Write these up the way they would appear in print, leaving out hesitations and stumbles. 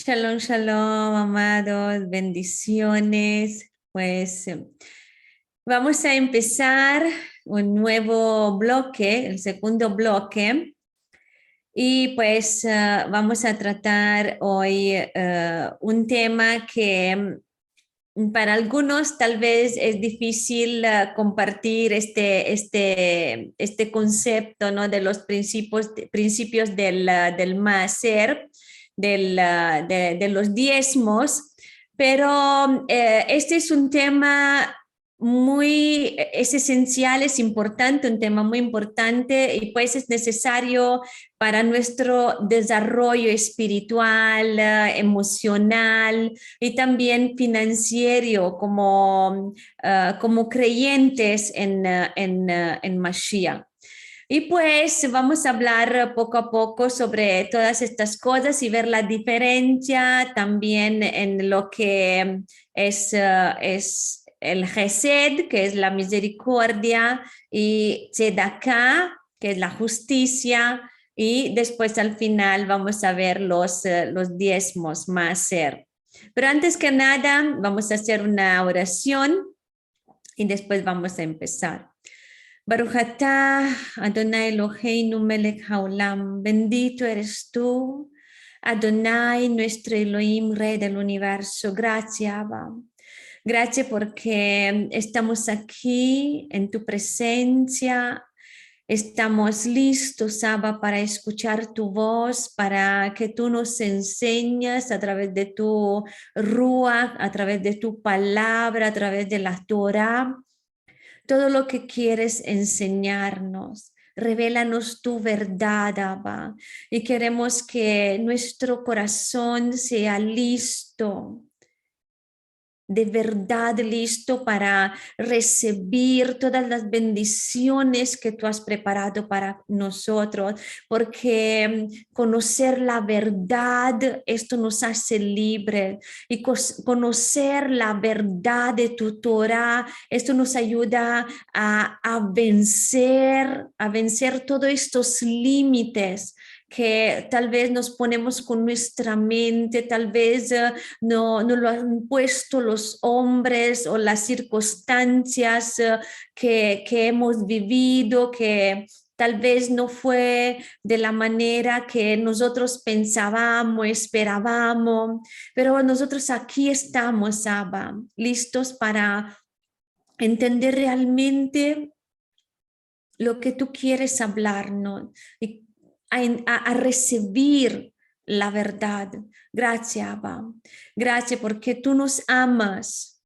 Shalom, shalom, amados, bendiciones. Vamos a empezar un nuevo bloque, el segundo bloque, y vamos a tratar hoy un tema que para algunos tal vez es difícil compartir este concepto, ¿no? De los principios del Maaser, de los diezmos, pero este es un tema es esencial, es importante, un tema muy importante y pues es necesario para nuestro desarrollo espiritual, emocional y también financiero como creyentes en Mashiach. Y pues vamos a hablar poco a poco sobre todas estas cosas y ver la diferencia también en lo que es el Gesed, que es la misericordia, y Tzedakah, que es la justicia, y después al final vamos a ver los diezmos, Maaser. Pero antes que nada, vamos a hacer una oración y después vamos a empezar. Baruch atah Adonai Eloheinu melech haolam, bendito eres tú, Adonai, nuestro Elohim, Rey del universo. Gracias, Abba. Gracias porque estamos aquí en tu presencia. Estamos listos, Abba, para escuchar tu voz, para que tú nos enseñes a través de tu Ruach, a través de tu palabra, a través de la Torah, todo lo que quieres enseñarnos. Revélanos tu verdad, Abba, y queremos que nuestro corazón sea listo, de verdad listo para recibir todas las bendiciones que tú has preparado para nosotros, porque conocer la verdad, esto nos hace libres, y conocer la verdad de tu Torah, esto nos ayuda a vencer todos estos límites que tal vez nos ponemos con nuestra mente, tal vez no lo han puesto los hombres o las circunstancias que hemos vivido, que tal vez no fue de la manera que nosotros pensábamos, esperábamos, pero nosotros aquí estamos, Abba, listos para entender realmente lo que tú quieres hablarnos y a recibir la verdad. Gracias, Abba. Gracias porque tú nos amas.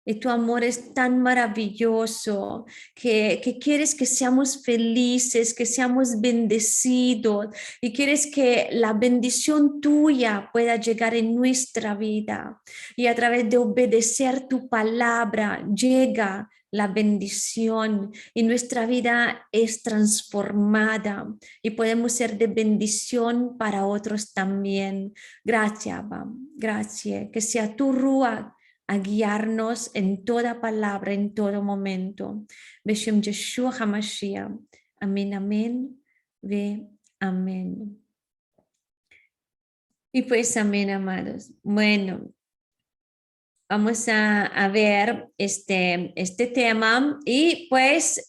Y tu amor es tan maravilloso que quieres que seamos felices, que seamos bendecidos y quieres que la bendición tuya pueda llegar en nuestra vida. Y a través de obedecer tu palabra llega la bendición y nuestra vida es transformada y podemos ser de bendición para otros también. Gracias, Abba. Gracias. Que sea tu Ruach a guiarnos en toda palabra, en todo momento. Beshem Yeshua HaMashiach. Amén, amén, ve, amén. Y pues amén, amados. Bueno, vamos a ver este tema y pues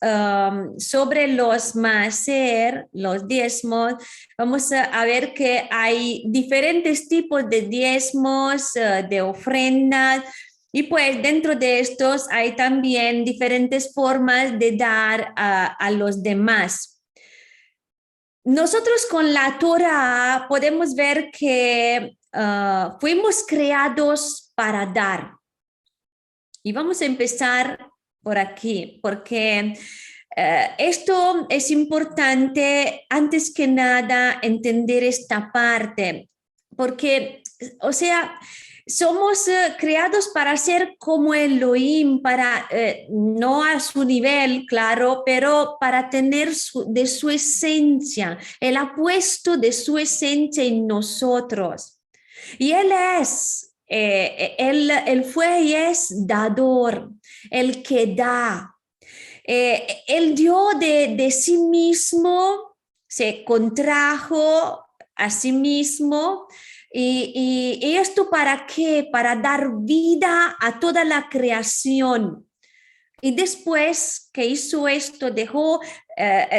sobre los maaser, los diezmos, vamos a ver que hay diferentes tipos de diezmos, de ofrendas. Y pues dentro de estos hay también diferentes formas de dar a los demás. Nosotros con la Torah podemos ver que fuimos creados para dar. Y vamos a empezar por aquí, porque esto es importante antes que nada entender esta parte, porque, o sea, somos creados para ser como Elohim, no a su nivel, claro, pero para tener de su esencia. Él ha puesto de su esencia en nosotros. Y él fue y es dador, el que da. Él dio de sí mismo, se contrajo a sí mismo, ¿Y esto para qué? Para dar vida a toda la creación. Y después que hizo esto, dejó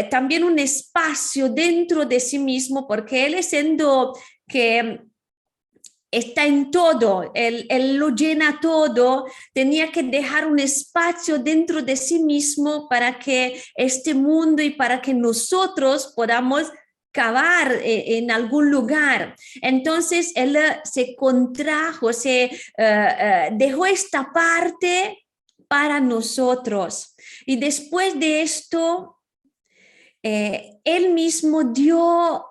también un espacio dentro de sí mismo, porque él siendo que está en todo, él lo llena todo, tenía que dejar un espacio dentro de sí mismo para que este mundo y para que nosotros podamos cavar en algún lugar. Entonces él se contrajo, dejó esta parte para nosotros. Y después de esto, él mismo dio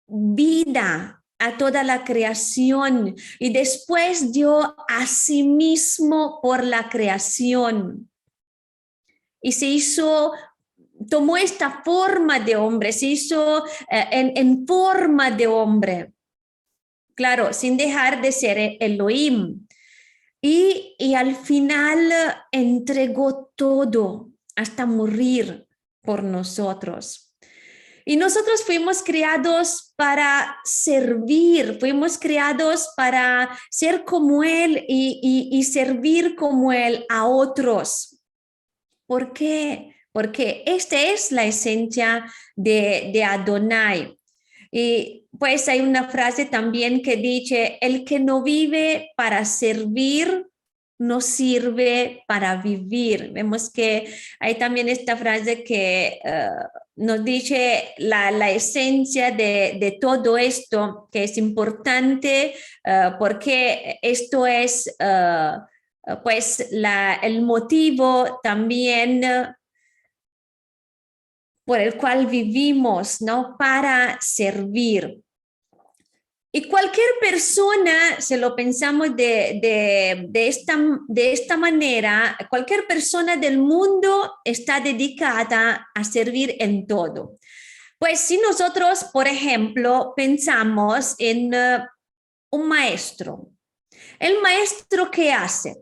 vida a toda la creación y después dio a sí mismo por la creación. Y se hizo, tomó esta forma de hombre, se hizo en forma de hombre. Claro, sin dejar de ser Elohim. Y al final entregó todo hasta morir por nosotros. Y nosotros fuimos creados para servir, fuimos creados para ser como Él y servir como Él a otros. ¿Por qué? Porque esta es la esencia de Adonai. Y pues hay una frase también que dice, el que no vive para servir, no sirve para vivir. Vemos que hay también esta frase que nos dice la esencia de todo esto, que es importante porque esto es pues el motivo también por el cual vivimos, ¿no? Para servir. Y cualquier persona, si lo pensamos de esta manera, cualquier persona del mundo está dedicada a servir en todo. Pues si nosotros, por ejemplo, pensamos en un maestro, ¿el maestro qué hace?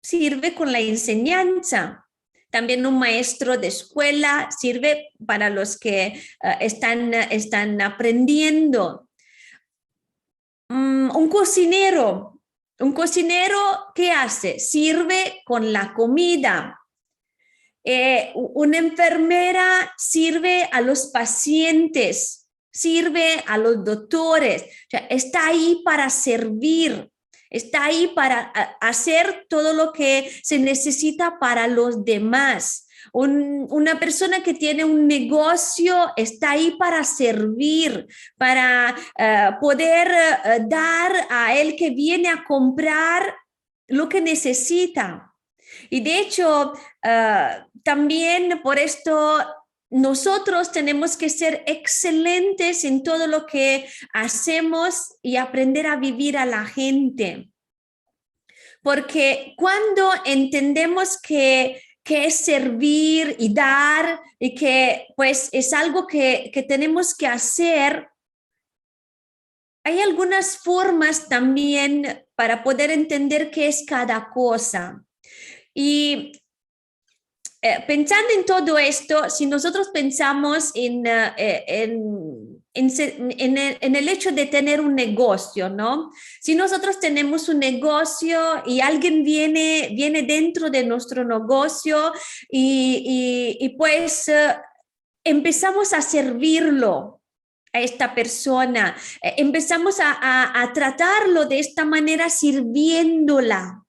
Sirve con la enseñanza. También un maestro de escuela sirve para los que están aprendiendo. Un cocinero, ¿qué hace? Sirve con la comida. Una enfermera sirve a los pacientes, sirve a los doctores. O sea, está ahí para servir, está ahí para hacer todo lo que se necesita para los demás. Una persona que tiene un negocio está ahí para servir, para poder dar a él que viene a comprar lo que necesita. Y de hecho, también por esto nosotros tenemos que ser excelentes en todo lo que hacemos y aprender a vivir a la gente. Porque cuando entendemos que es servir y dar y que pues es algo que tenemos que hacer, hay algunas formas también para poder entender qué es cada cosa. Y pensando en todo esto, si nosotros pensamos en el hecho de tener un negocio, ¿no? Si nosotros tenemos un negocio y alguien viene dentro de nuestro negocio y pues empezamos a servirlo a esta persona, empezamos a tratarlo de esta manera sirviéndola.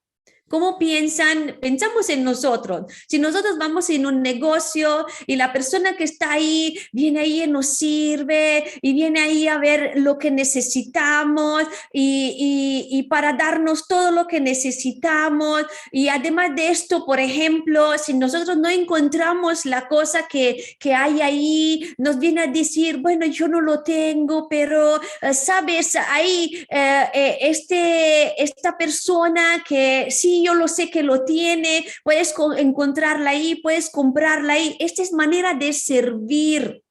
¿Cómo pensamos en nosotros? Si nosotros vamos en un negocio y la persona que está ahí viene ahí y nos sirve y viene ahí a ver lo que necesitamos y para darnos todo lo que necesitamos. Y además de esto, por ejemplo, si nosotros no encontramos la cosa que hay ahí, nos viene a decir, bueno, yo no lo tengo, pero sabes, ahí esta persona que sí, yo lo sé que lo tiene, puedes encontrarla ahí, puedes comprarla ahí. Esta es manera de servir.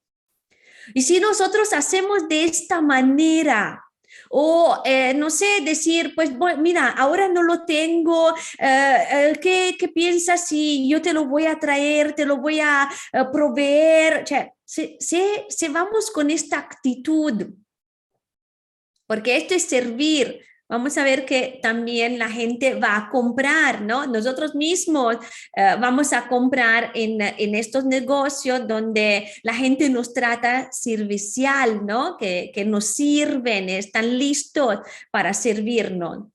Y si nosotros hacemos de esta manera, o no sé, decir, pues bueno, mira, ahora no lo tengo, ¿qué piensas si yo te lo voy a traer, te lo voy a proveer? O sea, si vamos con esta actitud, porque esto es servir. Vamos a ver que también la gente va a comprar, ¿no? Nosotros mismos vamos a comprar en estos negocios donde la gente nos trata servicial, ¿no? Que nos sirven, están listos para servirnos.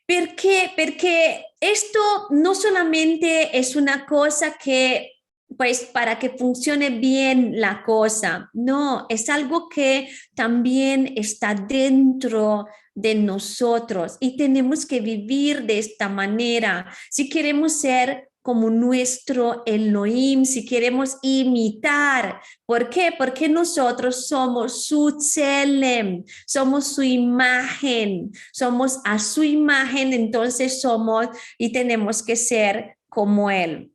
¿Por qué? Porque esto no solamente es una cosa que, pues, para que funcione bien la cosa, no, es algo que también está dentro de nosotros y tenemos que vivir de esta manera. Si queremos ser como nuestro Elohim, si queremos imitar. ¿Por qué? Porque nosotros somos su Tselem, somos su imagen, somos a su imagen, entonces somos y tenemos que ser como Él.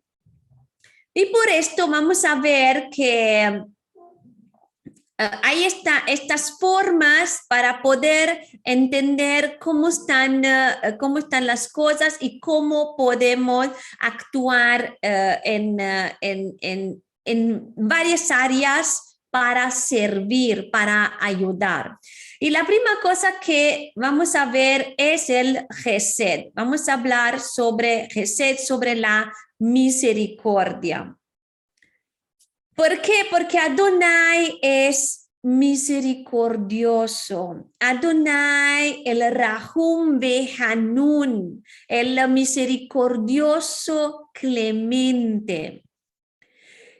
Y por esto vamos a ver que hay estas formas para poder entender cómo están las cosas y cómo podemos actuar en varias áreas para servir, para ayudar. Y la primera cosa que vamos a ver es el Gesed. Vamos a hablar sobre Gesed, sobre la misericordia. ¿Por qué? Porque Adonai es misericordioso. Adonai, el Rahum Behanun, el misericordioso clemente.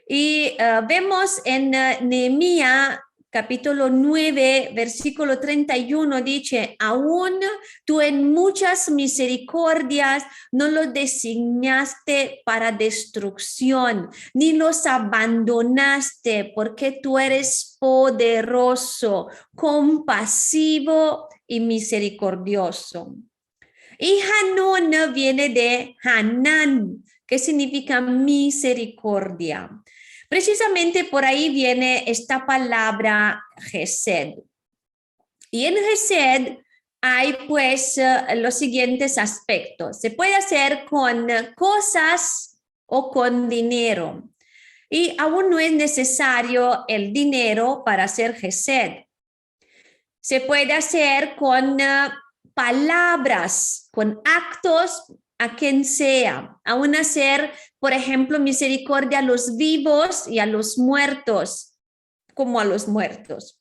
Y vemos en Nehemías capítulo 9, versículo 31, dice, aún tú en muchas misericordias no los designaste para destrucción, ni los abandonaste, porque tú eres poderoso, compasivo y misericordioso. Y Hanun viene de Hanan, que significa misericordia. Precisamente por ahí viene esta palabra Gesed. Y en Gesed hay pues los siguientes aspectos. Se puede hacer con cosas o con dinero. Y aún no es necesario el dinero para hacer Gesed. Se puede hacer con palabras, con actos a quien sea, aún hacer, por ejemplo, misericordia a los vivos y a los muertos, como a los muertos.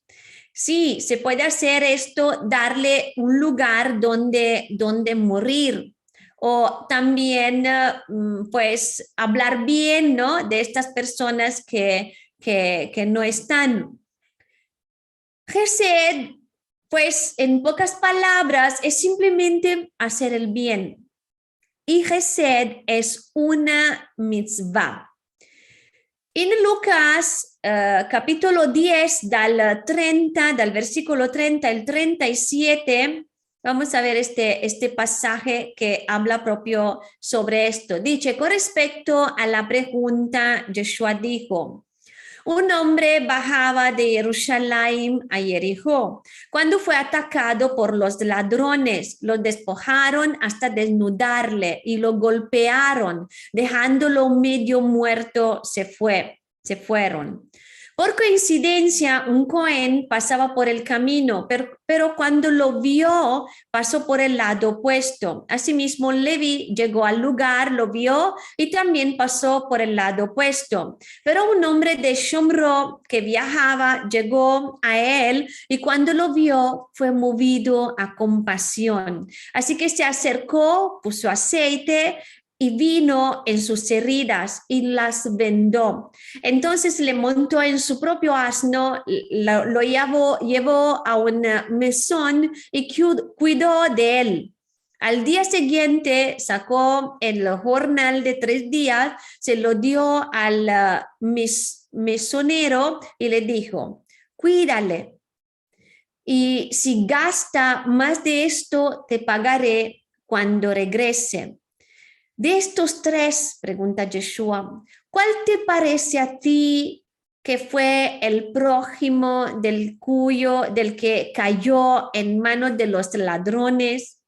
Sí, se puede hacer esto, darle un lugar donde morir. O también, pues, hablar bien, ¿no? De estas personas que no están. Gesed, pues, en pocas palabras, es simplemente hacer el bien. Y Gesed es una mitzvah. En Lucas capítulo 10, del versículo 30 al 37, vamos a ver este pasaje que habla propio sobre esto. Dice, con respecto a la pregunta, Yeshua dijo, un hombre bajaba de Jerusalén a Jericó cuando fue atacado por los ladrones. Lo despojaron hasta desnudarle y lo golpearon, dejándolo medio muerto. Se fueron. Por coincidencia, un Cohen pasaba por el camino, pero cuando lo vio, pasó por el lado opuesto. Asimismo, Levi llegó al lugar, lo vio y también pasó por el lado opuesto. Pero un hombre de Shomro que viajaba llegó a él y cuando lo vio fue movido a compasión. Así que se acercó, puso aceite y vino en sus heridas y las vendó. Entonces le montó en su propio asno, lo llevó a un mesón y cuidó de él. Al día siguiente sacó el jornal de 3 días, se lo dio al mesonero y le dijo, cuídale. Y si gasta más de esto, te pagaré cuando regrese. De estos 3, pregunta Yeshua, ¿cuál te parece a ti que fue el prójimo del que cayó en manos de los ladrones?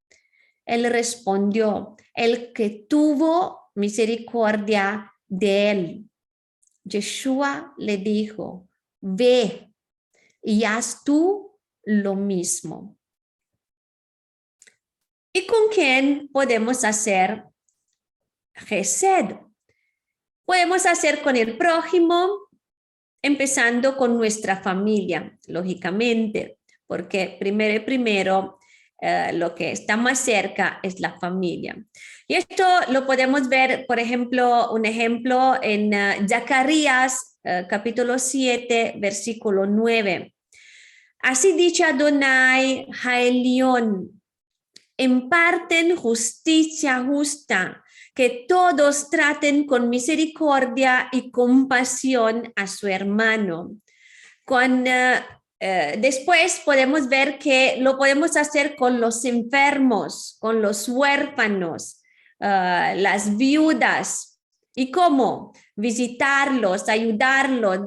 Él respondió, el que tuvo misericordia de él. Yeshua le dijo, ve y haz tú lo mismo. ¿Y con quién podemos hacer Gesed? Podemos hacer con el prójimo, empezando con nuestra familia, lógicamente, porque primero lo que está más cerca es la familia. Y esto lo podemos ver, por ejemplo, un ejemplo en Zacarías capítulo 7, versículo 9. Así dice Adonai Haelión, imparten justicia justa, que todos traten con misericordia y compasión a su hermano. Después podemos ver que lo podemos hacer con los enfermos, con los huérfanos, las viudas. ¿Y cómo? Visitarlos, ayudarlos,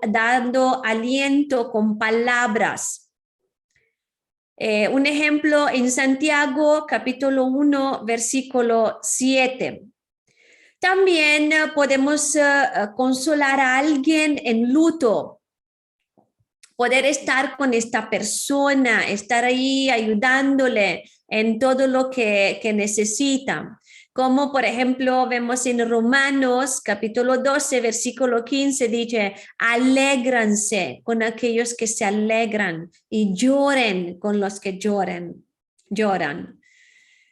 dando aliento con palabras. Un ejemplo en Santiago, capítulo 1, versículo 7. También podemos consolar a alguien en luto, poder estar con esta persona, estar ahí ayudándole en todo lo que necesita. Como por ejemplo vemos en Romanos capítulo 12, versículo 15, dice, alégranse con aquellos que se alegran y lloren con los que lloran.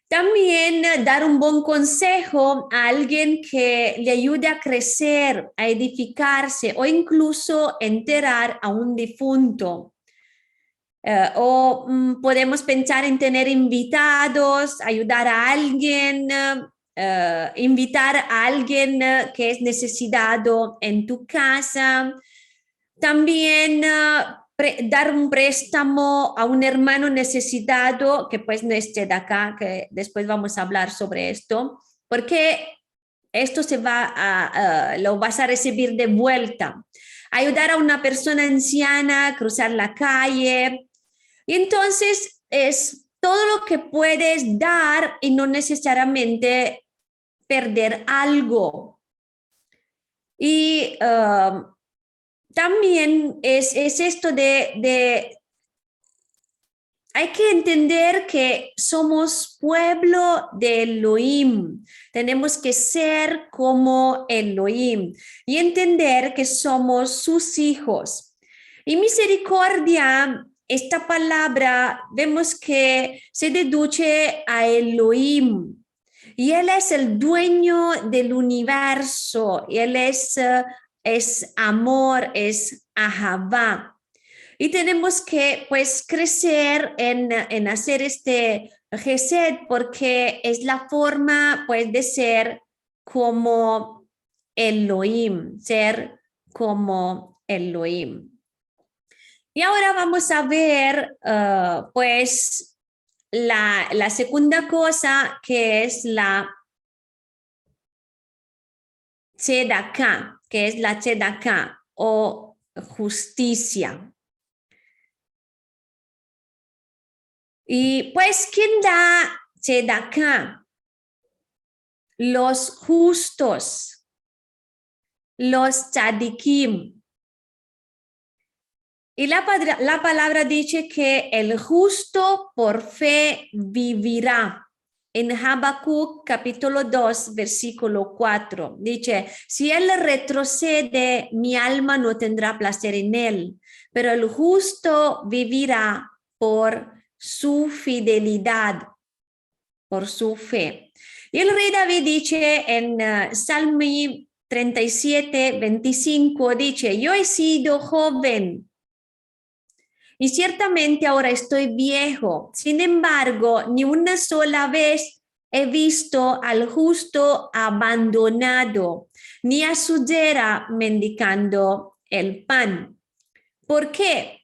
También dar un buen consejo a alguien que le ayude a crecer, a edificarse o incluso enterrar a un difunto. Podemos pensar en tener invitados, ayudar a alguien, invitar a alguien que es necesitado en tu casa. También dar un préstamo a un hermano necesitado, que pues no esté de acá, que después vamos a hablar sobre esto, porque esto lo vas a recibir de vuelta. Ayudar a una persona anciana a cruzar la calle. Y entonces es todo lo que puedes dar y no necesariamente perder algo. Y también es esto hay que entender que somos pueblo de Elohim. Tenemos que ser como Elohim y entender que somos sus hijos. Y misericordia, esta palabra, vemos que se deduce a Elohim. Y Él es el dueño del universo. Y Él es amor, es Ahavá. Y tenemos que pues crecer en hacer este Gesed porque es la forma pues de ser como Elohim, ser como Elohim. Y ahora vamos a ver pues la segunda cosa que es la Tzedaká, que es la Tzedaká o justicia. Y pues, ¿quién da Tzedaká? Los justos, los tzadikim. Y la palabra dice que el justo por fe vivirá. En Habacuc capítulo 2, versículo 4, dice, si él retrocede, mi alma no tendrá placer en él, pero el justo vivirá por su fidelidad, por su fe. Y el rey David dice en Salmo 37, 25, dice, yo he sido joven y ciertamente ahora estoy viejo. Sin embargo, ni una sola vez he visto al justo abandonado, ni a su yera mendicando el pan. ¿Por qué?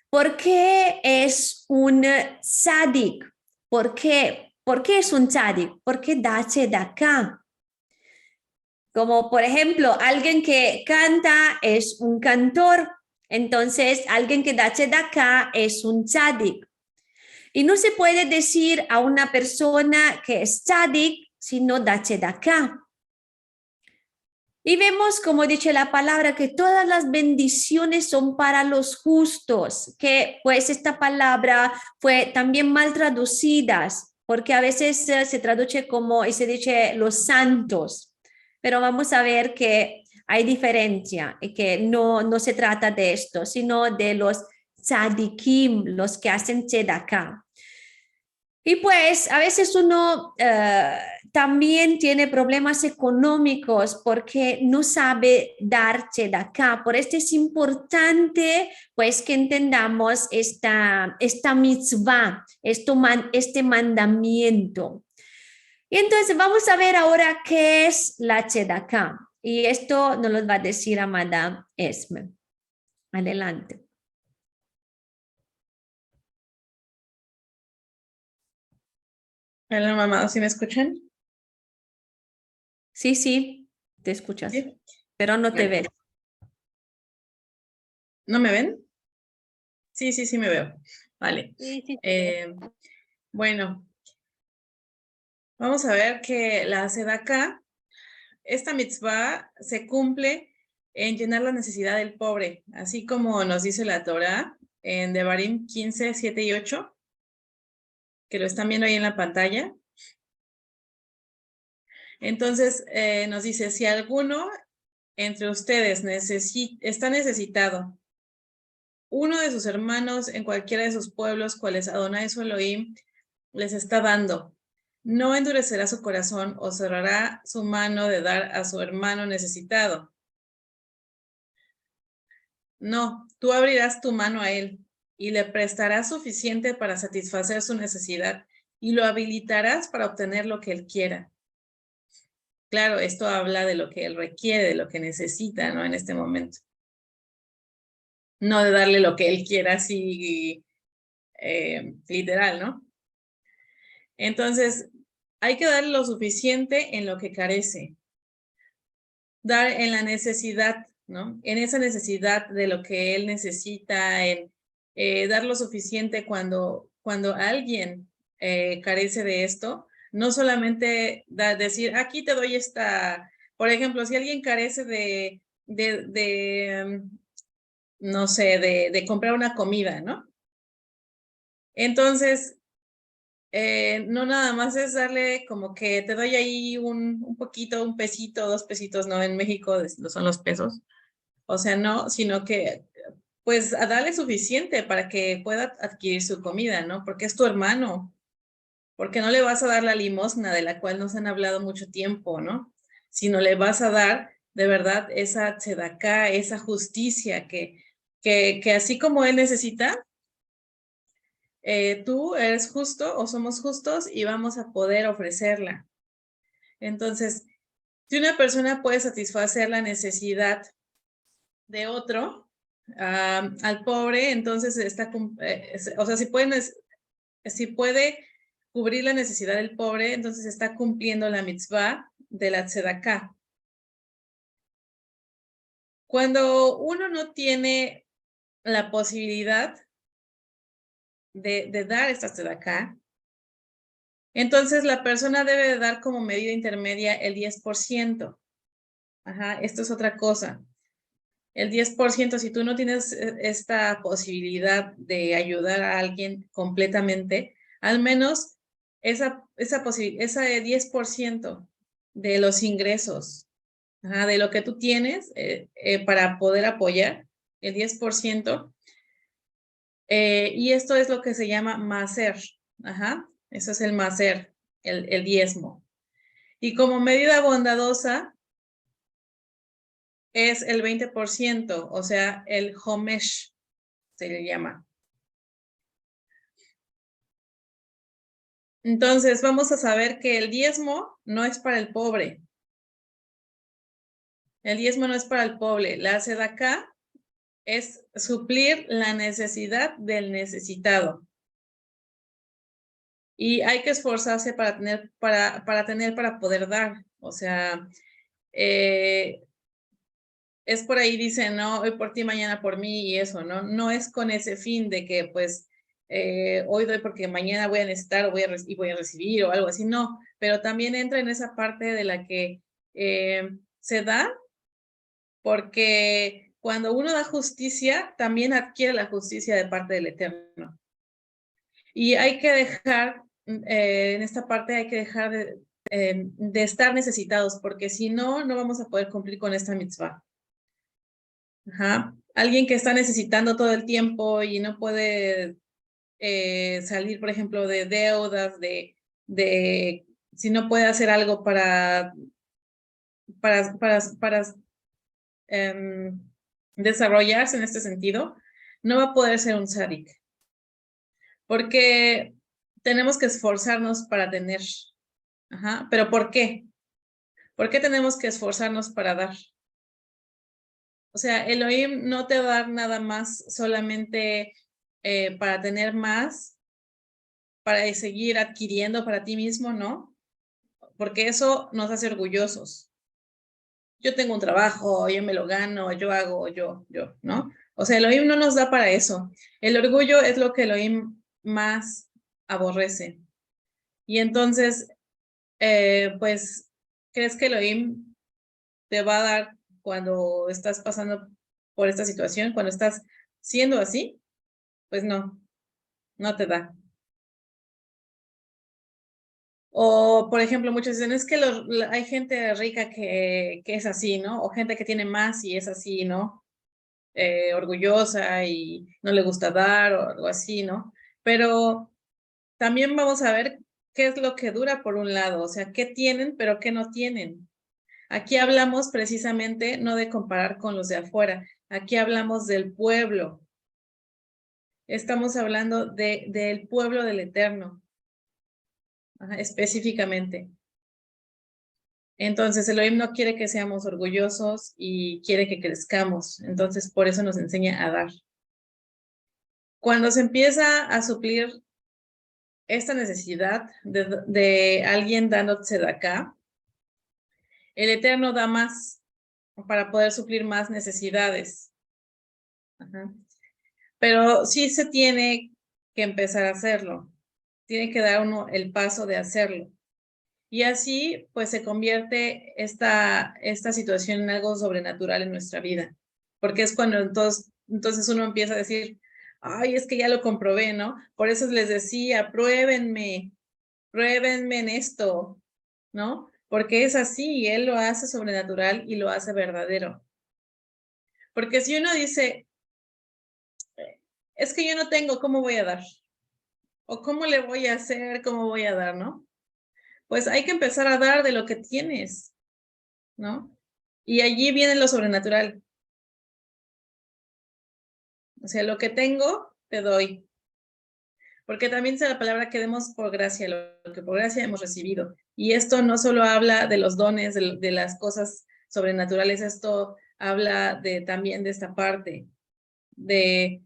Porque es un tzadik. ¿Por qué? ¿Por qué es un tzadik? Porque da tzedakah. Como por ejemplo, alguien que canta es un cantor. Entonces, alguien que da tzedakah es un tzadik. Y no se puede decir a una persona que es tzadik si no da tzedakah. Y vemos, como dice la palabra, que todas las bendiciones son para los justos, que pues esta palabra fue también mal traducida porque a veces se traduce como y se dice los santos, pero vamos a ver que hay diferencia y que no se trata de esto, sino de los tzadikim, los que hacen tzedakah. Y pues a veces uno también tiene problemas económicos porque no sabe dar tzedakah. Por esto es importante pues que entendamos esta mitzvah, este mandamiento. Y entonces vamos a ver ahora qué es la tzedakah. Y esto nos lo va a decir Amada Esme. Adelante. Hola, mamá, ¿sí me escuchan? Sí, te escuchas, Sí. pero no te ves. ¿No me ven? Sí, me veo. Vale. Sí. Bueno, vamos a ver que la tzedakah, esta mitzvah se cumple en llenar la necesidad del pobre, así como nos dice la Torá en Devarim 15, 7 y 8, que lo están viendo ahí en la pantalla. Entonces, nos dice, si alguno entre ustedes está necesitado, uno de sus hermanos en cualquiera de sus pueblos, cuales Adonai su Elohim les está dando, no endurecerá su corazón o cerrará su mano de dar a su hermano necesitado. No, tú abrirás tu mano a él y le prestarás suficiente para satisfacer su necesidad y lo habilitarás para obtener lo que él quiera. Claro, esto habla de lo que él requiere, de lo que necesita, ¿no? En este momento. No de darle lo que él quiera así literal, ¿no? Entonces, hay que darle lo suficiente en lo que carece. Dar en la necesidad, ¿no? En esa necesidad de lo que él necesita, en dar lo suficiente cuando alguien carece de esto, no solamente decir, aquí te doy esta, por ejemplo, si alguien carece no sé, de comprar una comida, ¿no? Entonces, no nada más es darle como que te doy ahí un poquito, un pesito, 2 pesitos, ¿no? En México son los pesos. O sea, no, sino que pues a darle suficiente para que pueda adquirir su comida, ¿no? Porque es tu hermano. Porque no le vas a dar la limosna de la cual nos han hablado mucho tiempo, ¿no? Sino le vas a dar de verdad esa tzedakah, esa justicia que así como él necesita, tú eres justo o somos justos y vamos a poder ofrecerla. Entonces, si una persona puede satisfacer la necesidad de otro, al pobre, entonces o sea, si puede cubrir la necesidad del pobre, entonces está cumpliendo la mitzvah de la tzedakah. Cuando uno no tiene la posibilidad de dar esta tzedakah, entonces la persona debe de dar como medida intermedia el 10%. Ajá, esto es otra cosa. El 10%, si tú no tienes esta posibilidad de ayudar a alguien completamente, al menos ese 10% de los ingresos, ajá, de lo que tú tienes para poder apoyar, el 10%, y esto es lo que se llama maser, ajá, eso es el maser, el diezmo. Y como medida bondadosa, es el 20%, o sea, el homesh se le llama. Entonces, vamos a saber que el diezmo no es para el pobre. El diezmo no es para el pobre. La tzedakah es suplir la necesidad del necesitado. Y hay que esforzarse para para poder dar. O sea, es por ahí, dicen, no, hoy por ti, mañana por mí y eso, ¿no? No es con ese fin de que, pues, hoy doy porque mañana voy a necesitar voy a recibir o algo así, no, pero también entra en esa parte de la que se da porque cuando uno da justicia, también adquiere la justicia de parte del Eterno. Y hay que dejar en esta parte hay que dejar de estar necesitados, porque si no, no vamos a poder cumplir con esta mitzvah. Ajá. Alguien que está necesitando todo el tiempo y no puede salir, por ejemplo, de deudas, si no puede hacer algo para desarrollarse en este sentido, no va a poder ser un tzadik. Porque tenemos que esforzarnos para tener. Ajá. ¿Pero por qué? ¿Por qué tenemos que esforzarnos para dar? O sea, Elohim no te va a dar nada más solamente para tener más, para seguir adquiriendo para ti mismo, ¿no? Porque eso nos hace orgullosos. Yo tengo un trabajo, yo me lo gano, yo hago, yo, ¿no? O sea, Elohim no nos da para eso. El orgullo es lo que Elohim más aborrece. Y entonces, pues, ¿crees que Elohim te va a dar cuando estás pasando por esta situación, cuando estás siendo así? Pues no, no te da. O, por ejemplo, muchos dicen, es que hay gente rica que es así, ¿no? O gente que tiene más y es así, ¿no? Orgullosa y no le gusta dar o algo así, ¿no? Pero también vamos a ver qué es lo que dura por un lado, o sea, qué tienen, pero qué no tienen. Aquí hablamos precisamente no de comparar con los de afuera, aquí hablamos del pueblo. Estamos hablando del pueblo del Eterno, específicamente. Entonces, Elohim no quiere que seamos orgullosos y quiere que crezcamos. Entonces, por eso nos enseña a dar. Cuando se empieza a suplir esta necesidad de alguien dando tzedakah, el Eterno da más para poder suplir más necesidades. Ajá. Pero sí se tiene que empezar a hacerlo. Tiene que dar uno el paso de hacerlo. Y así, pues, se convierte esta situación en algo sobrenatural en nuestra vida. Porque es cuando entonces uno empieza a decir, ay, es que ya lo comprobé, ¿no? Por eso les decía, pruébenme en esto, ¿no? Porque es así, Él lo hace sobrenatural y lo hace verdadero. Porque si uno dice, es que yo no tengo, ¿cómo voy a dar? ¿O cómo le voy a hacer? ¿Cómo voy a dar, no? Pues hay que empezar a dar de lo que tienes, ¿no? Y allí viene lo sobrenatural. O sea, lo que tengo, te doy. Porque también dice la palabra que demos por gracia, lo que por gracia hemos recibido. Y esto no solo habla de los dones, de las cosas sobrenaturales, esto habla también de esta parte, de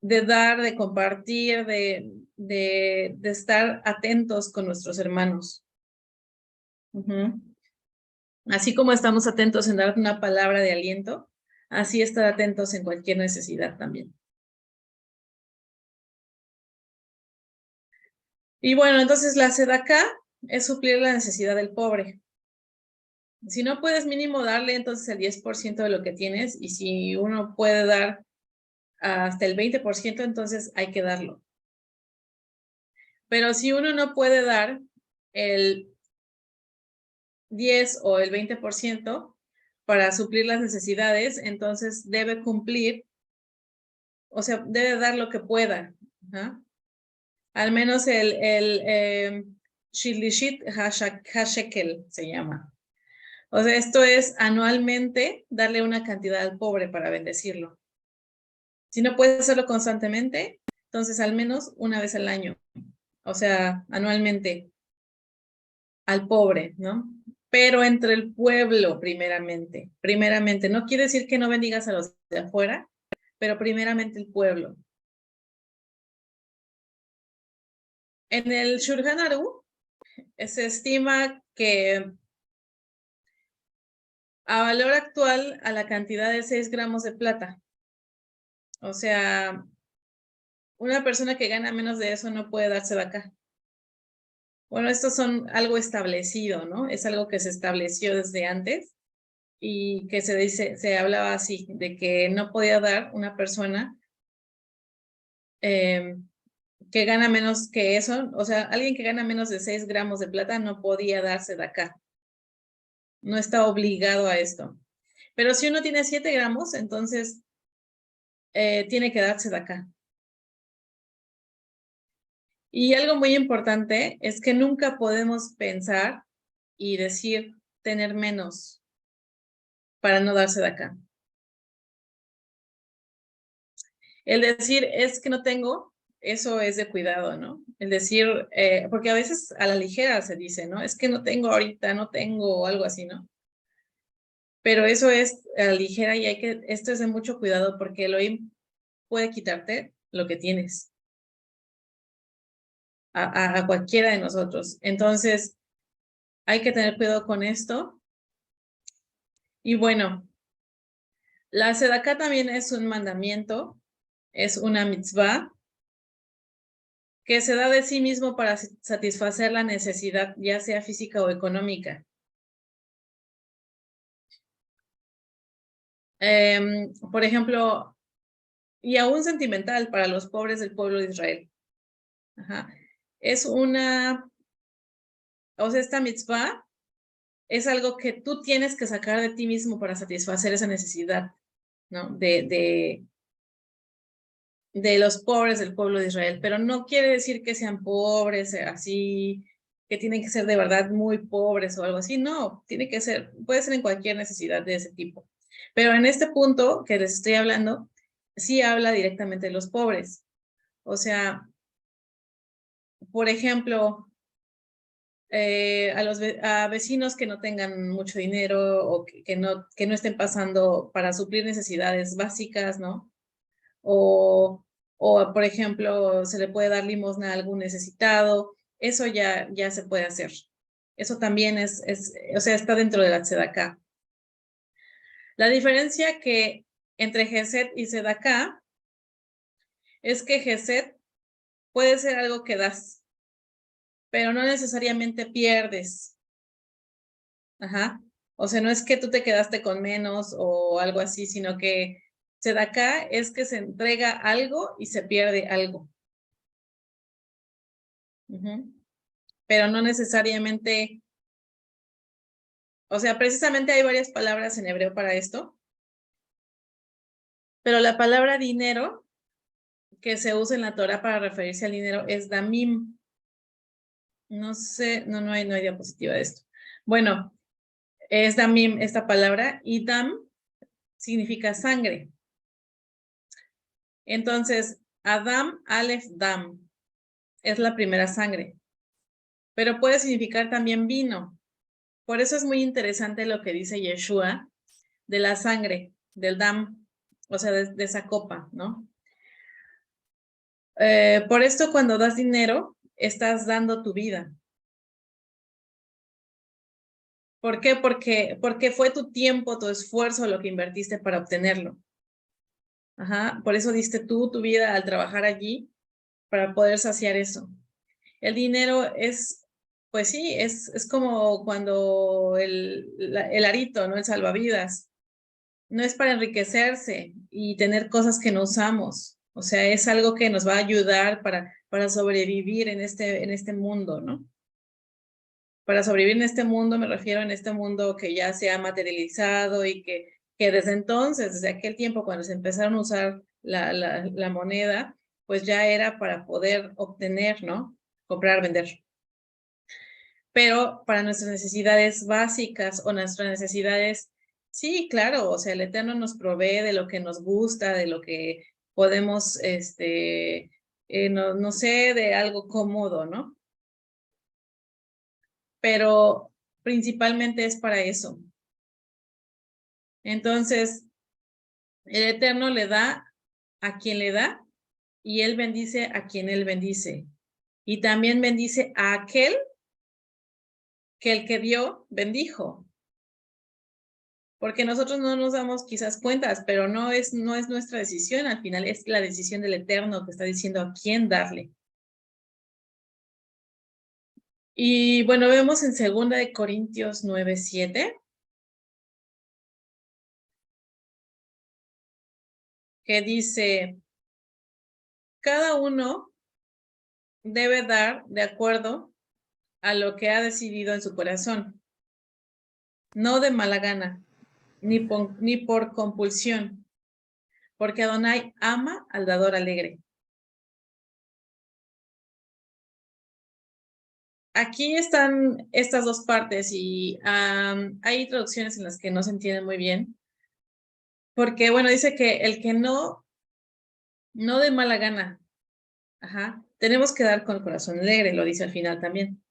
dar, de compartir, de estar atentos con nuestros hermanos. Así como estamos atentos en dar una palabra de aliento, así estar atentos en cualquier necesidad también. Y bueno, entonces la tzedakah es suplir la necesidad del pobre. Si no puedes mínimo darle entonces el 10% de lo que tienes, y si uno puede dar hasta el 20%, entonces hay que darlo. Pero si uno no puede dar el 10 o el 20% para suplir las necesidades, entonces debe cumplir, o sea, debe dar lo que pueda. Al menos el Shilishit Hashekel se llama. O sea, esto es anualmente darle una cantidad al pobre para bendecirlo. Si no puedes hacerlo constantemente, entonces al menos una vez al año. O sea, anualmente al pobre, ¿no? Pero entre el pueblo, primeramente. Primeramente, no quiere decir que no bendigas a los de afuera, pero primeramente el pueblo. En el Shulchan Aruch se estima que a valor actual a la cantidad de 6 gramos de plata. O sea, una persona que gana menos de eso no puede darse de acá. Bueno, estos son algo establecido, ¿no? Es algo que se estableció desde antes y que se hablaba así, de que no podía dar una persona que gana menos que eso, o sea, alguien que gana menos de 6 gramos de plata no podía darse de acá. No está obligado a esto. Pero si uno tiene 7 gramos, entonces tiene que darse de acá. Y algo muy importante es que nunca podemos pensar y decir tener menos para no darse de acá. El decir es que no tengo, eso es de cuidado, ¿no? El decir, porque a veces a la ligera se dice, ¿no? Es que no tengo ahorita, no tengo, o algo así, ¿no? Pero eso es a la ligera y esto es de mucho cuidado porque Elohim puede quitarte lo que tienes a cualquiera de nosotros. Entonces, hay que tener cuidado con esto. Y bueno, la Sedaká también es un mandamiento, es una mitzvah que se da de sí mismo para satisfacer la necesidad, ya sea física o económica. Por ejemplo, y aún sentimental para los pobres del pueblo de Israel. Ajá. Es una, o sea, esta mitzvah es algo que tú tienes que sacar de ti mismo para satisfacer esa necesidad, ¿no? De los pobres del pueblo de Israel, pero no quiere decir que sean pobres, así, que tienen que ser de verdad muy pobres o algo así, no, tiene que ser, puede ser en cualquier necesidad de ese tipo. Pero en este punto que les estoy hablando, sí habla directamente de los pobres. O sea, por ejemplo, a vecinos que no tengan mucho dinero o que no estén pasando para suplir necesidades básicas, ¿no? O, por ejemplo, se le puede dar limosna a algún necesitado, eso ya se puede hacer. Eso también o sea, está dentro de la tzedaká. La diferencia que entre Gesed y Tzedaká es que Gesed puede ser algo que das, pero no necesariamente pierdes. Ajá. O sea, no es que tú te quedaste con menos o algo así, sino que Tzedaká es que se entrega algo y se pierde algo. Pero no necesariamente, o sea, precisamente hay varias palabras en hebreo para esto, pero la palabra dinero que se usa en la Torah para referirse al dinero es damim. No sé, no hay diapositiva de esto. Bueno, es damim esta palabra y dam significa sangre. Entonces, Adam, Aleph, Dam es la primera sangre, pero puede significar también vino. Por eso es muy interesante lo que dice Yeshua de la sangre, del dam, o sea, de esa copa, ¿no? Por esto cuando das dinero, estás dando tu vida. ¿Por qué? Porque fue tu tiempo, tu esfuerzo lo que invertiste para obtenerlo. Ajá, por eso diste tú tu vida al trabajar allí para poder saciar eso. El dinero es, pues sí, es como cuando el arito, ¿no? El salvavidas. No es para enriquecerse y tener cosas que no usamos. O sea, es algo que nos va a ayudar para sobrevivir en este mundo, ¿no? Para sobrevivir en este mundo, me refiero en este mundo que ya se ha materializado y que desde entonces, desde aquel tiempo cuando se empezaron a usar la moneda, pues ya era para poder obtener, ¿no? Comprar, vender. Pero para nuestras necesidades básicas o nuestras necesidades, sí, claro, o sea, el Eterno nos provee de lo que nos gusta, de lo que podemos, no sé, de algo cómodo, ¿no? Pero principalmente es para eso. Entonces, el Eterno le da a quien le da y Él bendice a quien Él bendice. Y también bendice a aquel que el que dio bendijo. Porque nosotros no nos damos quizás cuentas, pero no es nuestra decisión, al final es la decisión del Eterno que está diciendo a quién darle. Y bueno, vemos en 2 Corintios 9:7, que dice, cada uno debe dar de acuerdo a lo que ha decidido en su corazón, no de mala gana, ni por compulsión, porque Adonai ama al dador alegre. Aquí están estas dos partes y hay traducciones en las que no se entiende muy bien, porque, bueno, dice que el que no de mala gana, tenemos que dar con el corazón alegre, lo dice al final también.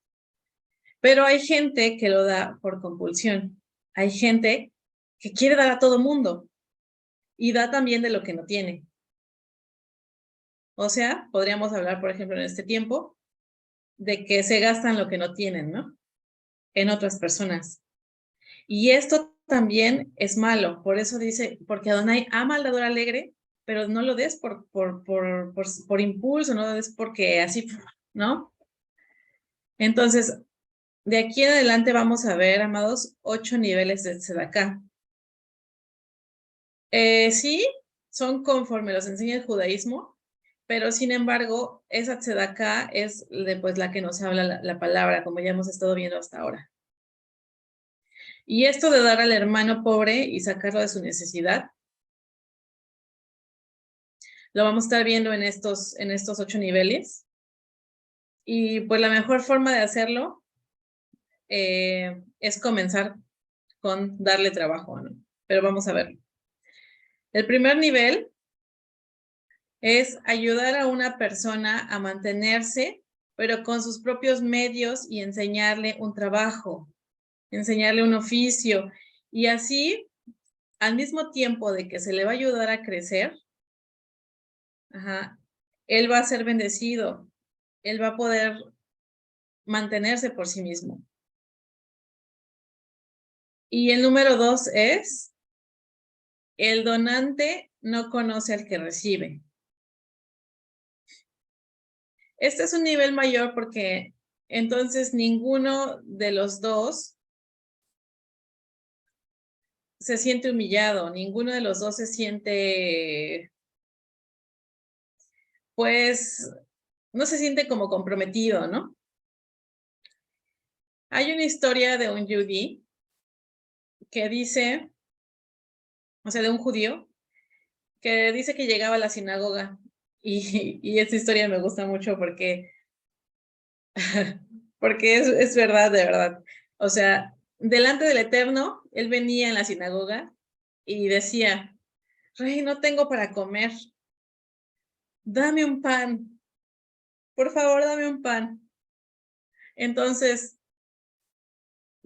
Pero hay gente que lo da por compulsión. Hay gente que quiere dar a todo mundo y da también de lo que no tiene. O sea, podríamos hablar, por ejemplo, en este tiempo, de que se gastan lo que no tienen, ¿no? En otras personas. Y esto también es malo. Por eso dice, porque Adonai ama al dador alegre, pero no lo des por impulso, no lo des porque así, ¿no? Entonces, de aquí en adelante vamos a ver, amados, 8 niveles de tzedaká. Sí, son conforme los enseña el judaísmo, pero sin embargo, esa tzedaká es pues, la que nos habla la palabra, como ya hemos estado viendo hasta ahora. Y esto de dar al hermano pobre y sacarlo de su necesidad, lo vamos a estar viendo en estos 8 niveles. Y pues la mejor forma de hacerlo es comenzar con darle trabajo, ¿no? Pero vamos a verlo. El primer nivel es ayudar a una persona a mantenerse, pero con sus propios medios y enseñarle un trabajo, enseñarle un oficio. Y así, al mismo tiempo de que se le va a ayudar a crecer, él va a ser bendecido, él va a poder mantenerse por sí mismo. Y el número 2 es, el donante no conoce al que recibe. Este es un nivel mayor porque entonces ninguno de los dos se siente humillado, ninguno de los dos se siente, pues, no se siente como comprometido, ¿no? Hay una historia de un yudí que dice, o sea, de un judío, que dice que llegaba a la sinagoga y esta historia me gusta mucho porque es verdad, de verdad. O sea, delante del Eterno, él venía en la sinagoga y decía, Rey, no tengo para comer, dame un pan, por favor, dame un pan. Entonces,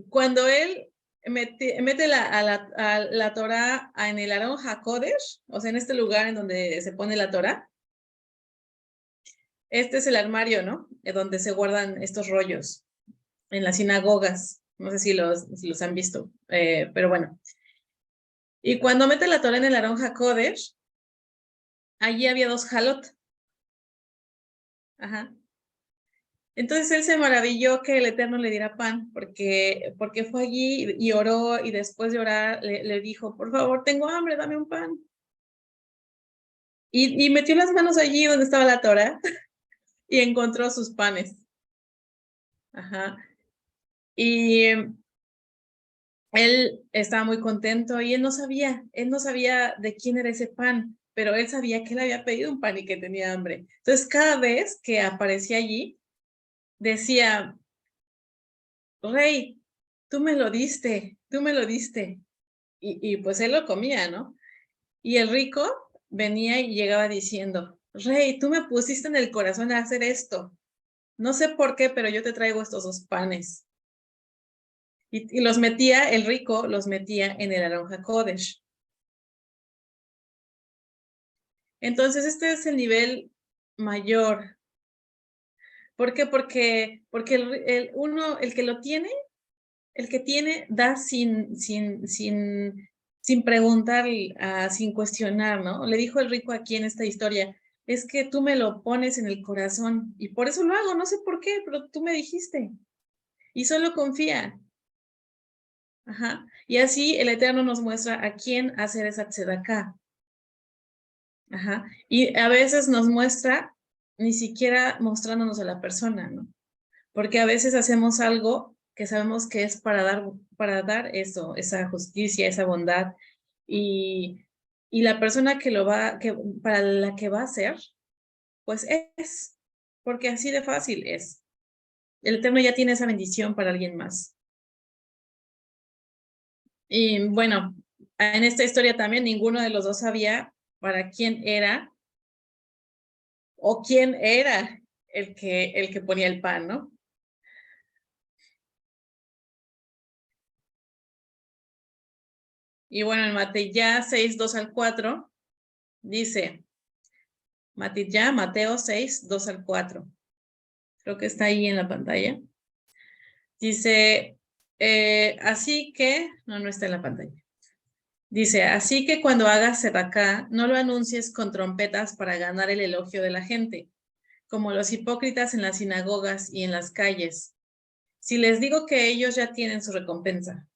cuando él mete la Torah en el Aron HaKodesh, o sea, en este lugar en donde se pone la Torah, este es el armario, ¿no? Donde se guardan estos rollos en las sinagogas. No sé si los han visto, pero bueno. Y cuando mete la Torah en el Aron HaKodesh, allí había 2 jalot. Entonces él se maravilló que el Eterno le diera pan, porque fue allí y oró, y después de orar le dijo, por favor, tengo hambre, dame un pan. Y metió las manos allí donde estaba la Torah y encontró sus panes. Y él estaba muy contento y él no sabía de quién era ese pan, pero él sabía que él había pedido un pan y que tenía hambre. Entonces cada vez que aparecía allí, decía, Rey, tú me lo diste, tú me lo diste. Y pues él lo comía, ¿no? Y el rico venía y llegaba diciendo, Rey, tú me pusiste en el corazón a hacer esto. No sé por qué, pero yo te traigo estos 2 panes. Y los metía, el rico los metía en el Aron HaKodesh. Entonces, este es el nivel mayor. ¿Por qué? Porque el que lo tiene, el que tiene, da sin preguntar, sin cuestionar, ¿no? Le dijo el rico aquí en esta historia, es que tú me lo pones en el corazón y por eso lo hago, no sé por qué, pero tú me dijiste. Y solo confía. Y así el Eterno nos muestra a quién hacer esa tzedaká. Y a veces nos muestra ni siquiera mostrándonos a la persona, ¿no? Porque a veces hacemos algo que sabemos que es para dar eso, esa justicia, esa bondad, y la persona para la que va a ser, pues es, porque así de fácil es. El Eterno ya tiene esa bendición para alguien más. Y bueno, en esta historia también ninguno de los dos sabía para quién era o quién era el que ponía el pan, ¿no? Y bueno, en Mateo 6, 2 al 4, dice, Mateo 6, 2 al 4. Creo que está ahí en la pantalla. Dice, así que, no está en la pantalla. Dice, así que cuando hagas sedacá, no lo anuncies con trompetas para ganar el elogio de la gente, como los hipócritas en las sinagogas y en las calles. Si les digo que ellos ya tienen su recompensa.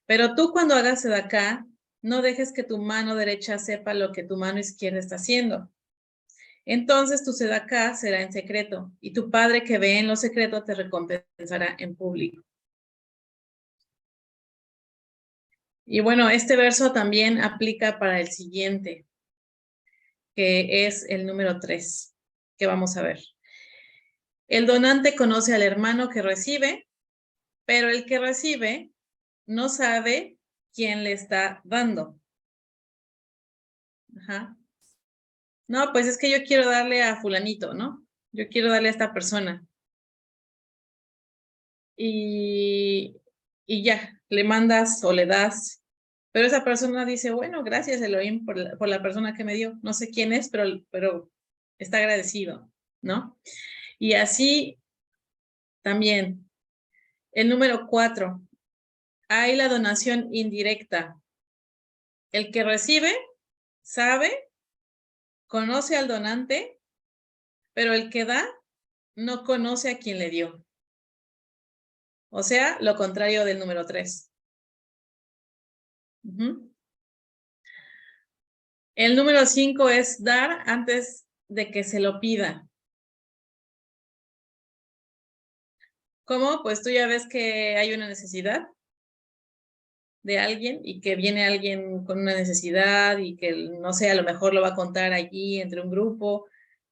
Pero tú cuando hagas sedacá, no dejes que tu mano derecha sepa lo que tu mano izquierda está haciendo. Entonces tu sedacá será en secreto, y tu Padre que ve en lo secreto te recompensará en público. Y bueno, este verso también aplica para el siguiente, que es el número 3, que vamos a ver. El donante conoce al hermano que recibe, pero el que recibe no sabe quién le está dando. Ajá. No, pues es que yo quiero darle a fulanito, ¿no? Yo quiero darle a esta persona. Y ya, le mandas o le das. Pero esa persona dice, bueno, gracias Elohim por la persona que me dio. No sé quién es, pero está agradecido, ¿no? Y así también. El número 4, hay la donación indirecta. El que recibe sabe, conoce al donante, pero el que da no conoce a quien le dio. O sea, lo contrario del número 3. El número 5 es dar antes de que se lo pida. ¿Cómo? Pues tú ya ves que hay una necesidad de alguien y que viene alguien con una necesidad y que, no sé, a lo mejor lo va a contar allí entre un grupo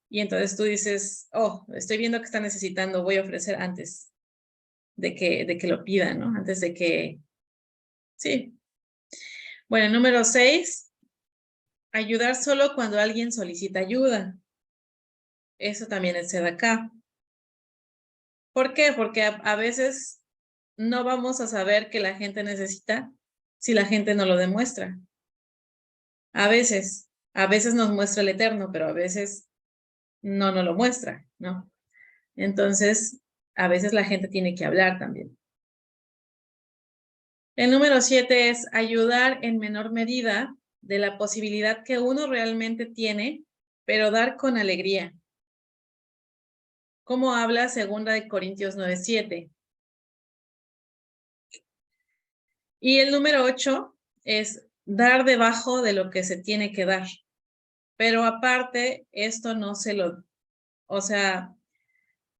y entonces tú dices, oh, estoy viendo que está necesitando, voy a ofrecer antes de que lo pida, ¿no? Antes de que, sí. Bueno, número 6, ayudar solo cuando alguien solicita ayuda. Eso también es acá. ¿Por qué? Porque a veces no vamos a saber que la gente necesita si la gente no lo demuestra. A veces nos muestra el Eterno, pero a veces no nos lo muestra, ¿no? Entonces, a veces la gente tiene que hablar también. El número 7 es ayudar en menor medida de la posibilidad que uno realmente tiene, pero dar con alegría. ¿Cómo habla 2 Corintios 9:7? Y el número 8 es dar debajo de lo que se tiene que dar. Pero aparte, esto no se lo, o sea,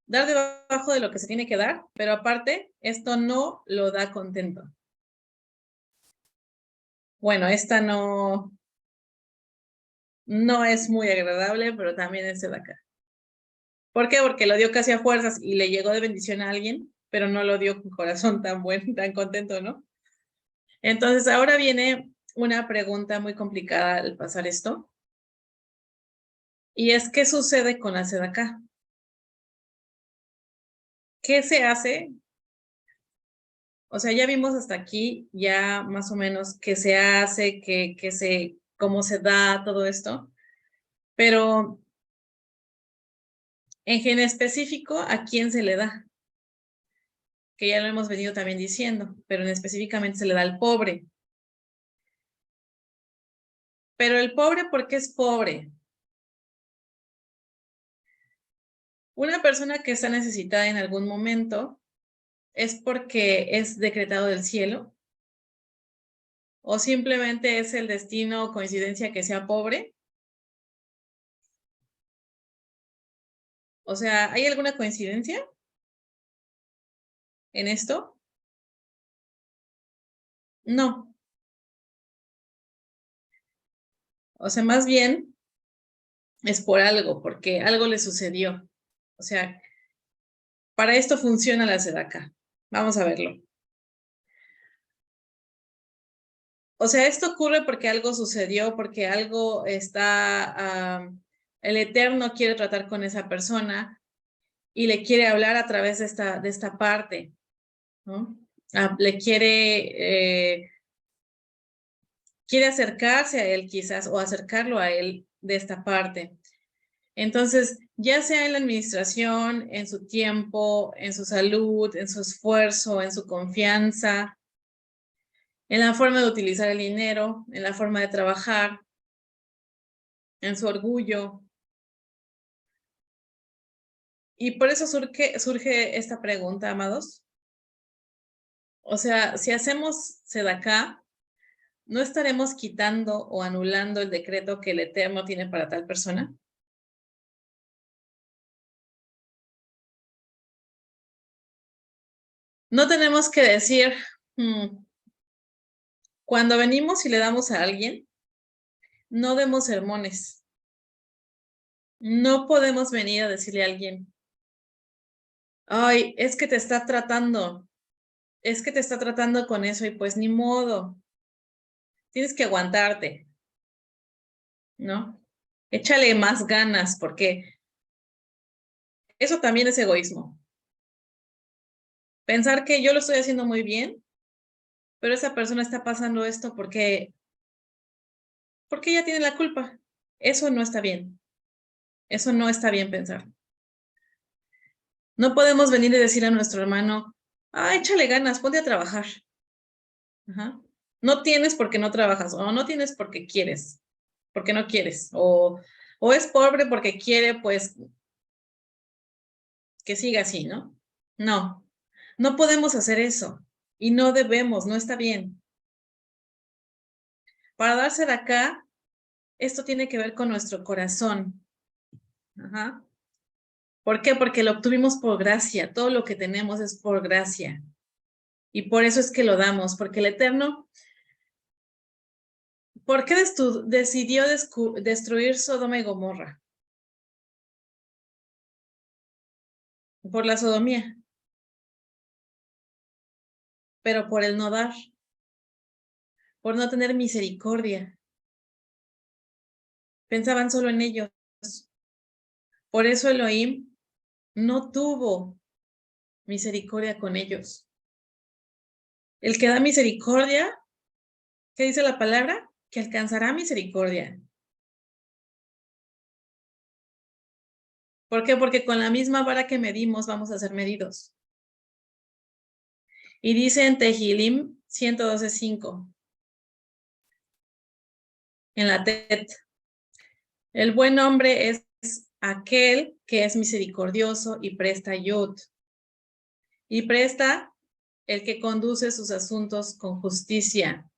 dar debajo de lo que se tiene que dar, pero aparte, esto no lo da contento. Bueno, esta no es muy agradable, pero también es de acá. ¿Por qué? Porque lo dio casi a fuerzas y le llegó de bendición a alguien, pero no lo dio con corazón tan bueno, tan contento, ¿no? Entonces, ahora viene una pregunta muy complicada al pasar esto. Y es, ¿qué sucede con la sedacá? ¿Qué se hace? O sea, ya vimos hasta aquí, ya más o menos qué se hace, cómo se da todo esto. Pero en específico, ¿a quién se le da? Que ya lo hemos venido también diciendo, pero específicamente se le da al pobre. Pero el pobre, ¿por qué es pobre? Una persona que está necesitada en algún momento es porque es decretado del cielo o simplemente es el destino o coincidencia que sea pobre. O sea, ¿hay alguna coincidencia en esto? No. O sea, más bien es por algo, porque algo le sucedió. O sea, para esto funciona la Sedaka. Vamos a verlo. O sea, esto ocurre porque algo sucedió, porque algo está, el Eterno quiere tratar con esa persona y le quiere hablar a través de esta parte, ¿no? Le quiere acercarse a él quizás o acercarlo a él de esta parte. Entonces, ya sea en la administración, en su tiempo, en su salud, en su esfuerzo, en su confianza, en la forma de utilizar el dinero, en la forma de trabajar, en su orgullo. Y por eso surge esta pregunta, amados. O sea, si hacemos Sedacá, ¿no estaremos quitando o anulando el decreto que el Eterno tiene para tal persona? No tenemos que decir, cuando venimos y le damos a alguien, no demos sermones. No podemos venir a decirle a alguien, ay, es que te está tratando, es que te está tratando con eso y pues ni modo, tienes que aguantarte, ¿no? Échale más ganas porque eso también es egoísmo. Pensar que yo lo estoy haciendo muy bien, pero esa persona está pasando esto porque ella tiene la culpa. Eso no está bien. Eso no está bien pensar. No podemos venir y decir a nuestro hermano, ah, échale ganas, ponte a trabajar. Ajá. No tienes porque no trabajas, o no tienes porque quieres, porque no quieres, o es pobre porque quiere, pues que siga así, ¿no? No, no podemos hacer eso y no debemos, no está bien. Para darse de acá, esto tiene que ver con nuestro corazón. Ajá. ¿Por qué? Porque lo obtuvimos por gracia, todo lo que tenemos es por gracia. Y por eso es que lo damos, porque el Eterno, ¿por qué decidió destruir Sodoma y Gomorra? Por la sodomía, pero por el no dar, por no tener misericordia. Pensaban solo en ellos. Por eso Elohim no tuvo misericordia con ellos. El que da misericordia, ¿qué dice la palabra? Que alcanzará misericordia. ¿Por qué? Porque con la misma vara que medimos vamos a ser medidos. Y dice en Tehilim 112:5, en la TET, el buen hombre es aquel que es misericordioso y presta ayud. Y presta el que conduce sus asuntos con justicia.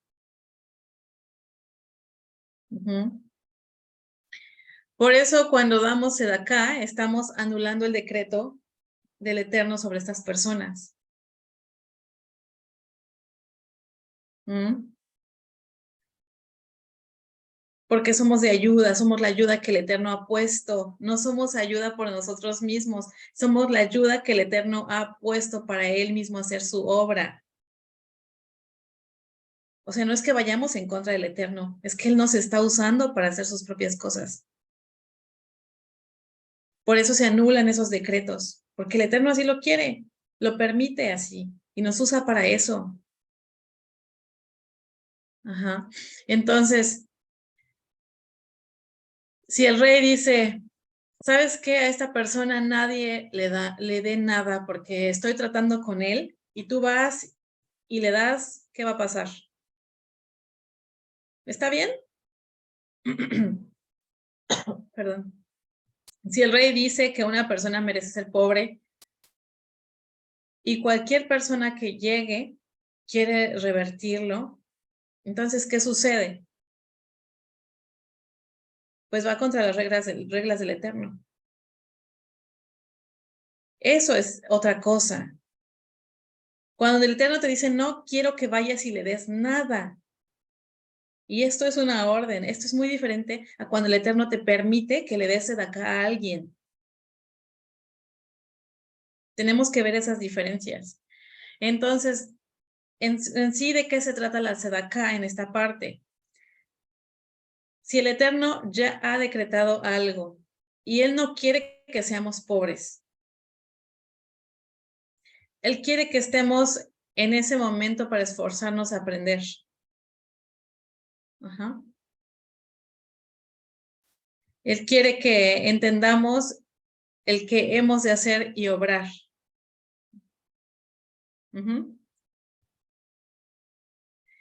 Por eso cuando damos sedacá, estamos anulando el decreto del Eterno sobre estas personas. Porque somos de ayuda, somos la ayuda que el Eterno ha puesto. No somos ayuda por nosotros mismos, somos la ayuda que el Eterno ha puesto para Él mismo hacer su obra. O sea, no es que vayamos en contra del Eterno, es que Él nos está usando para hacer sus propias cosas. Por eso se anulan esos decretos, porque el Eterno así lo quiere, lo permite así y nos usa para eso. Ajá. Entonces, si el rey dice, ¿sabes qué? A esta persona nadie le dé nada porque estoy tratando con él y tú vas y le das, ¿qué va a pasar? ¿Está bien? Perdón. Si el rey dice que una persona merece ser pobre y cualquier persona que llegue quiere revertirlo, entonces, ¿qué sucede? Pues va contra las reglas del Eterno. Eso es otra cosa. Cuando el Eterno te dice, no quiero que vayas y le des nada. Y esto es una orden. Esto es muy diferente a cuando el Eterno te permite que le des de acá a alguien. Tenemos que ver esas diferencias. Entonces, en sí, ¿de qué se trata la Sedaká en esta parte? Si el Eterno ya ha decretado algo y Él no quiere que seamos pobres, Él quiere que estemos en ese momento para esforzarnos a aprender. Ajá. Él quiere que entendamos el que hemos de hacer y obrar. Uh-huh.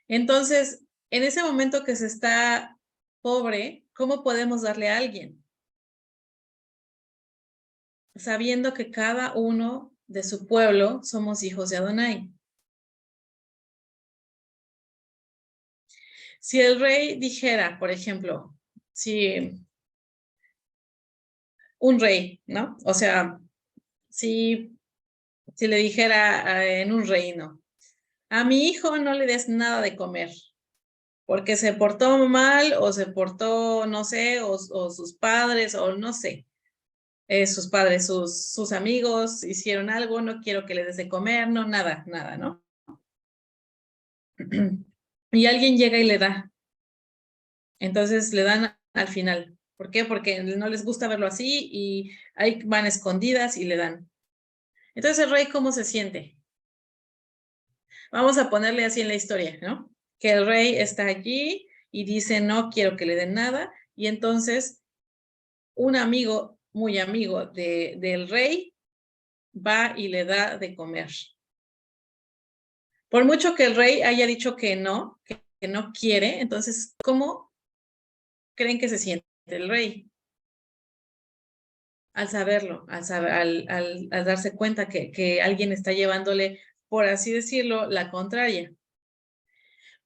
Entonces, en ese momento que se está pobre, ¿cómo podemos darle a alguien? Sabiendo que cada uno de su pueblo somos hijos de Adonai. Si el rey dijera, por ejemplo, si un rey, ¿no? O sea, si le dijera en un reino, a mi hijo no le des nada de comer, porque se portó mal o se portó, no sé, o sus padres, o no sé, sus padres, sus amigos hicieron algo, no quiero que le des de comer, no, nada, nada, ¿no? Y alguien llega y le da. Entonces le dan al final. ¿Por qué? Porque no les gusta verlo así y ahí van escondidas y le dan. Entonces el rey, ¿cómo se siente? Vamos a ponerle así en la historia, ¿no? Que el rey está allí y dice, no quiero que le den nada. Y entonces un amigo, muy amigo del rey, va y le da de comer. Por mucho que el rey haya dicho que no quiere, entonces, ¿cómo creen que se siente el rey? Al saberlo, al darse cuenta que alguien está llevándole, por así decirlo, la contraria.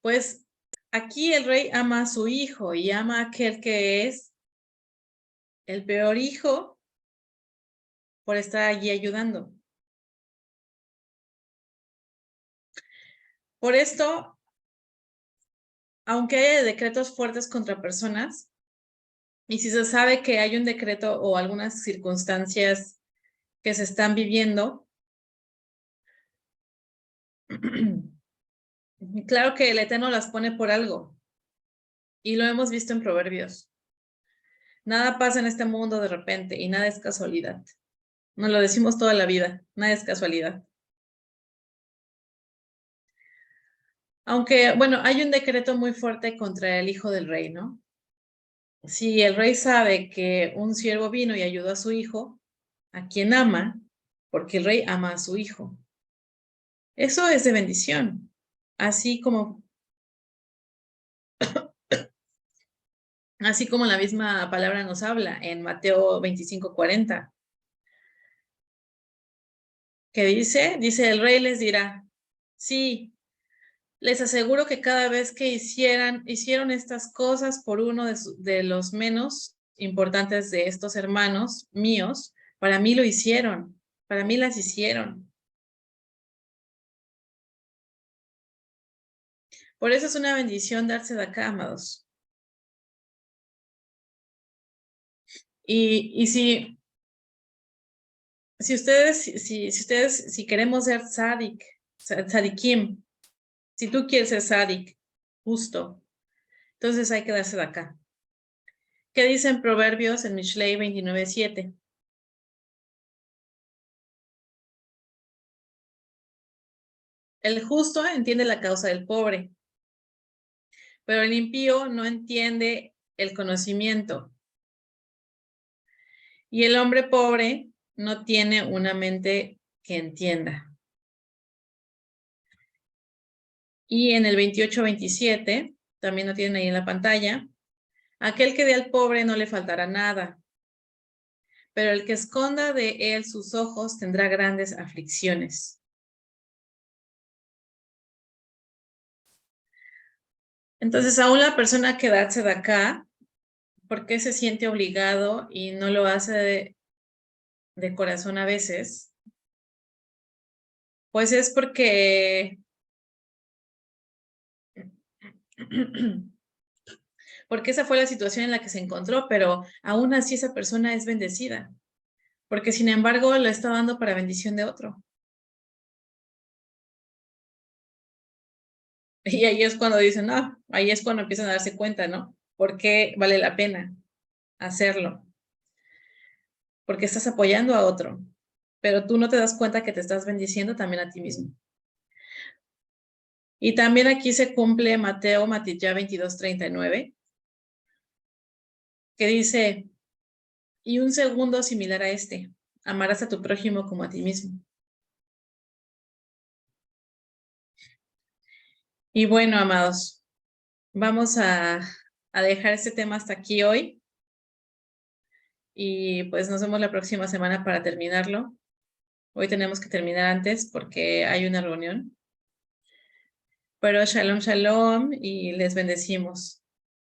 Pues aquí el rey ama a su hijo y ama a aquel que es el peor hijo por estar allí ayudando. Por esto, aunque haya decretos fuertes contra personas, y si se sabe que hay un decreto o algunas circunstancias que se están viviendo, claro que el Eterno las pone por algo. Y lo hemos visto en Proverbios. Nada pasa en este mundo de repente y nada es casualidad. Nos lo decimos toda la vida, nada es casualidad. Aunque, bueno, hay un decreto muy fuerte contra el hijo del rey, ¿no? Si el rey sabe que un siervo vino y ayudó a su hijo, a quien ama, porque el rey ama a su hijo. Eso es de bendición. Así como la misma palabra nos habla en Mateo 25:40. ¿Qué dice? Dice, el rey les dirá, sí, les aseguro que cada vez que hicieron estas cosas por uno de los menos importantes de estos hermanos míos, para mí lo hicieron, para mí las hicieron. Por eso es una bendición darse de acá, amados. Y si queremos ser tzadikim, si tú quieres ser tzadik, justo, entonces hay que darse de acá. ¿Qué dicen Proverbios en Mishlei 29:7? El justo entiende la causa del pobre, pero el impío no entiende el conocimiento. Y el hombre pobre no tiene una mente que entienda. Y en el 28:27, también lo tienen ahí en la pantalla, aquel que dé al pobre no le faltará nada, pero el que esconda de él sus ojos tendrá grandes aflicciones. Entonces, aún la persona que darse de acá, ¿por qué se siente obligado y no lo hace de corazón a veces? Pues es porque esa fue la situación en la que se encontró, pero aún así esa persona es bendecida, porque sin embargo la está dando para bendición de otro. Y ahí es cuando dicen, no, ahí es cuando empiezan a darse cuenta, ¿no? ¿Por qué vale la pena hacerlo? Porque estás apoyando a otro, pero tú no te das cuenta que te estás bendiciendo también a ti mismo. Y también aquí se cumple Mateo Matitya 22:39, que dice, y un segundo similar a este, amarás a tu prójimo como a ti mismo. Y bueno, amados, vamos a dejar este tema hasta aquí hoy y pues nos vemos la próxima semana para terminarlo. Hoy tenemos que terminar antes porque hay una reunión. Pero shalom, shalom y les bendecimos.